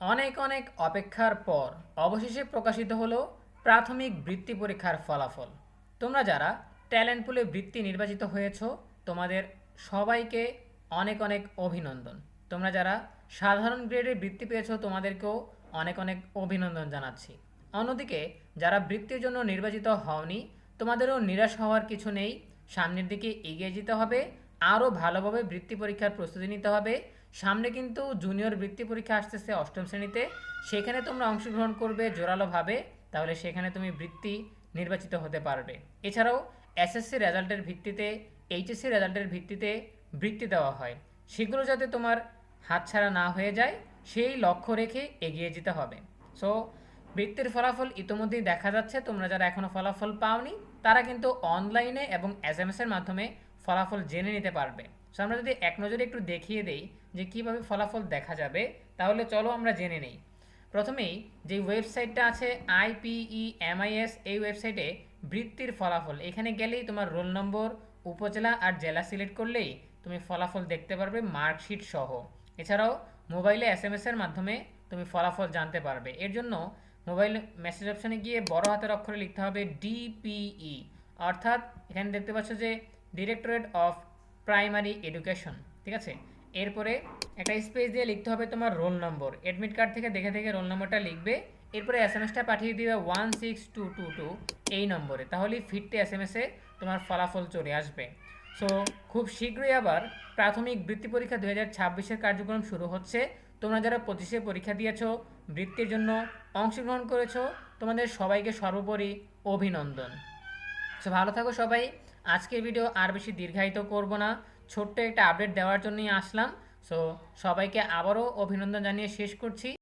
অনেক অনেক অপেক্ষার পর অবশেষে প্রকাশিত হলো প্রাথমিক বৃত্তি পরীক্ষার ফলাফল। তোমরা যারা ট্যালেন্ট পুলে বৃত্তি নির্বাচিত হয়েছ, তোমাদের সবাইকে অনেক অনেক অভিনন্দন। তোমরা যারা সাধারণ গ্রেডে বৃত্তি পেয়েছো, তোমাদেরকেও অনেক অনেক অভিনন্দন জানাচ্ছি। অন্যদিকে যারা বৃত্তির জন্য নির্বাচিত হওনি, তোমাদেরও নিরাশ হওয়ার কিছু নেই। সামনের দিকে এগিয়ে যেতে হবে, আরও ভালোভাবে বৃত্তি পরীক্ষার প্রস্তুতি নিতে হবে। সামনে কিন্তু জুনিয়র বৃত্তি পরীক্ষা আসতেছে অষ্টম শ্রেণীতে, সেখানে তোমরা অংশগ্রহণ করবে জোরালোভাবে, তাহলে সেখানে তুমি বৃত্তি নির্বাচিত হতে পারবে। এছাড়াও এসএসসি রেজাল্টের ভিত্তিতে, এইচএসসি রেজাল্টের ভিত্তিতে বৃত্তি দেওয়া হয়, সেগুলো যাতে তোমার হাতছাড়া না হয়ে যায় সেই লক্ষ্য রেখে এগিয়ে যেতে হবে। সো বৃত্তির ফলাফল ইতোমধ্যেই দেখা যাচ্ছে। তোমরা যারা এখনও ফলাফল পাওনি, তারা কিন্তু অনলাইনে এবং এসএমএসের মাধ্যমে ফলাফল জেনে নিতে পারবে। সো আমরা যদি এক নজরে একটু দেখিয়ে দেই যে কীভাবে ফলাফল দেখা যাবে, তাহলে চলো আমরা জেনে নেই। প্রথমেই যে ওয়েবসাইটটা আছে IPEMIS, এই ওয়েবসাইটে বৃত্তির ফলাফল, এখানে গেলেই তোমার রোল নম্বর, উপজেলা আর জেলা সিলেক্ট করলেই তুমি ফলাফল দেখতে পারবে মার্কশিট সহ। এছাড়াও মোবাইলে এসএমএসের মাধ্যমে তুমি ফলাফল জানতে পারবে। এর জন্য মোবাইল মেসেজ অপশানে গিয়ে বড় হাতের অক্ষরে লিখতে হবে DPE, অর্থাৎ এখানে দেখতে পাচ্ছ যে ডিরেক্টরেট অফ প্রাইমারি এডুকেশন, ঠিক আছে। এরপরে একটা স্পেস দিয়ে লিখতে হবে তোমার রোল নম্বর, অ্যাডমিট কার্ড থেকে দেখে দেখে রোল নম্বরটা লিখবে। এরপরে এসএমএসটা পাঠিয়ে দিবে 16222 এই নম্বরে, তাহলেই ফিরতে এসএমএসে তোমার ফলাফল চলে আসবে। সো খুব শীঘ্রই আবার প্রাথমিক বৃত্তি পরীক্ষা 2026-এর কার্যক্রম শুরু হচ্ছে। তোমরা যারা 25-এ পরীক্ষা দিয়েছো, বৃত্তির জন্য অংশগ্রহণ করেছো, তোমাদের সবাইকে সর্বোপরি অভিনন্দন। সো ভালো থাকো সবাই। আজকের ভিডিও আর বেশি দীর্ঘায়িত করব না, ছোট্ট একটা আপডেট দেওয়ার জন্যই আসলাম। সো সবাইকে আবারও অভিনন্দন জানিয়ে শেষ করছি।